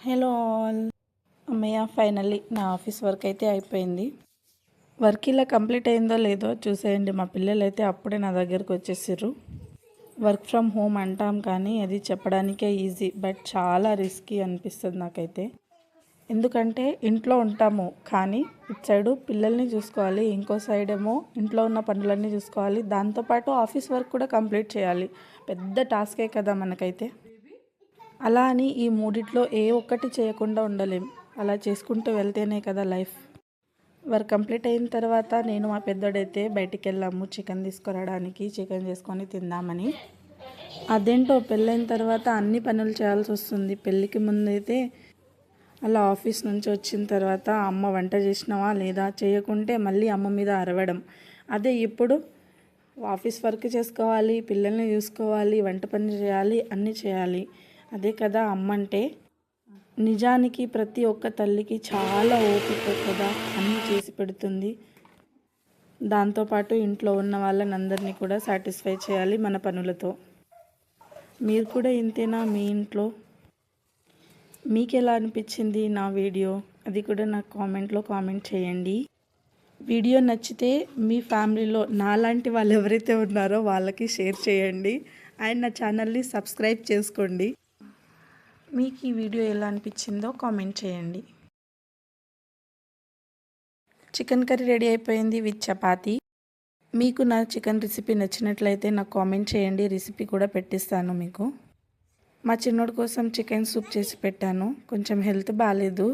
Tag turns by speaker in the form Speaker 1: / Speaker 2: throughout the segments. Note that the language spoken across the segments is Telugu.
Speaker 1: Hello all. అమ్మయ్య, ఫైనల్లీ నా ఆఫీస్ వర్క్ అయితే అయిపోయింది. వర్క్ ఇలా కంప్లీట్ అయిందో లేదో చూసేయండి. మా పిల్లలు అయితే అప్పుడే నా దగ్గరకు వచ్చేసారు. వర్క్ ఫ్రమ్ హోమ్ అంటాం కానీ అది చెప్పడానికే ఈజీ, బట్ చాలా రిస్కీ అనిపిస్తుంది నాకైతే. ఎందుకంటే ఇంట్లో ఉంటాము కానీ ఇటు సైడు పిల్లల్ని చూసుకోవాలి, ఇంకో సైడ్ ఏమో ఇంట్లో ఉన్న పనులన్నీ చూసుకోవాలి, దాంతోపాటు ఆఫీస్ వర్క్ కూడా కంప్లీట్ చేయాలి. పెద్ద టాస్కే కదా మనకైతే. అలా అని ఈ మూడిట్లో ఏ ఒక్కటి చేయకుండా ఉండలేం. అలా చేసుకుంటూ వెళ్తేనే కదా లైఫ్. వర్క్ కంప్లీట్ అయిన తర్వాత నేను మా పెద్దోడైతే బయటికి వెళ్ళాము చికెన్ తీసుకురావడానికి, చికెన్ చేసుకొని తిందామని. అదేంటో పెళ్ళైన తర్వాత అన్ని పనులు చేయాల్సి వస్తుంది. పెళ్ళికి ముందైతే అలా ఆఫీస్ నుంచి వచ్చిన తర్వాత అమ్మ వంట చేసినావా లేదా, చేయకుంటే మళ్ళీ అమ్మ మీద అరవడం. అదే ఇప్పుడు ఆఫీస్ వర్క్ చేసుకోవాలి, పిల్లల్ని చూసుకోవాలి, వంట పని చేయాలి, అన్నీ చేయాలి. అదే కదా అమ్మ అంటే. నిజానికి ప్రతి ఒక్క తల్లికి చాలా ఓపిక కదా, అన్నీ చేసి పెడుతుంది. దాంతోపాటు ఇంట్లో ఉన్న వాళ్ళని అందరినీ కూడా సాటిస్ఫై చేయాలి మన పనులతో. మీరు కూడా ఇంతేనా మీ ఇంట్లో? మీకు ఎలా అనిపించింది నా వీడియో, అది కూడా నాకు కామెంట్లో కామెంట్ చేయండి. వీడియో నచ్చితే మీ ఫ్యామిలీలో నాలాంటి వాళ్ళు ఎవరైతే ఉన్నారో వాళ్ళకి షేర్ చేయండి. అండ్ నా ఛానల్ని సబ్స్క్రైబ్ చేసుకోండి. మీకు ఈ వీడియో ఎలా అనిపించిందో కామెంట్ చేయండి. చికెన్ కర్రీ రెడీ అయిపోయింది విత్ చపాతీ. మీకు నా చికెన్ రెసిపీ నచ్చినట్లయితే నాకు కామెంట్ చేయండి, రెసిపీ కూడా పెట్టిస్తాను మీకు. మా చిన్నోడి కోసం చికెన్ సూప్ చేసి పెట్టాను. కొంచెం హెల్త్ బాగాలేదు,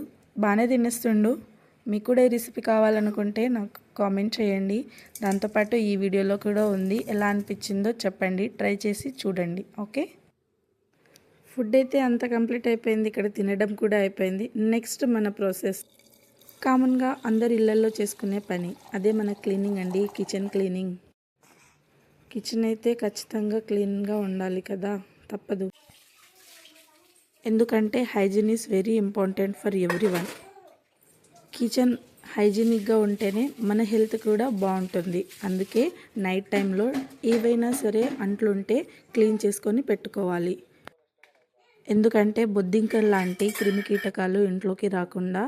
Speaker 1: బాగానే తినేస్తుండు. మీకు కూడా ఈ రెసిపీ కావాలనుకుంటే నాకు కామెంట్ చేయండి. దాంతోపాటు ఈ వీడియోలో కూడా ఉంది, ఎలా అనిపించిందో చెప్పండి, ట్రై చేసి చూడండి. ఓకే, ఫుడ్ అయితే అంత కంప్లీట్ అయిపోయింది, ఇక్కడ తినడం కూడా అయిపోయింది. నెక్స్ట్ మన ప్రాసెస్ కామన్గా అందరు ఇళ్ళల్లో చేసుకునే పని, అదే మన క్లీనింగ్ అండి, కిచెన్ క్లీనింగ్. కిచెన్ అయితే ఖచ్చితంగా క్లీన్గా ఉండాలి కదా, తప్పదు. ఎందుకంటే hygiene is very important for everyone. Kitchen హైజీనిక్గా ఉంటేనే మన హెల్త్ కూడా బాగుంటుంది. అందుకే నైట్ టైంలో ఏవైనా సరే అంట్లుంటే క్లీన్ చేసుకొని పెట్టుకోవాలి. ఎందుకంటే బొద్దింకలు లాంటి క్రిమికీటకాలు ఇంట్లోకి రాకుండా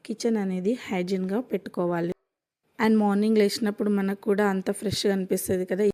Speaker 1: కిచెన్ అనేది హైజీన్గా పెట్టుకోవాలి. అండ్ మార్నింగ్ లేచినప్పుడు మనకు కూడా అంత ఫ్రెష్గా అనిపిస్తుంది కదా.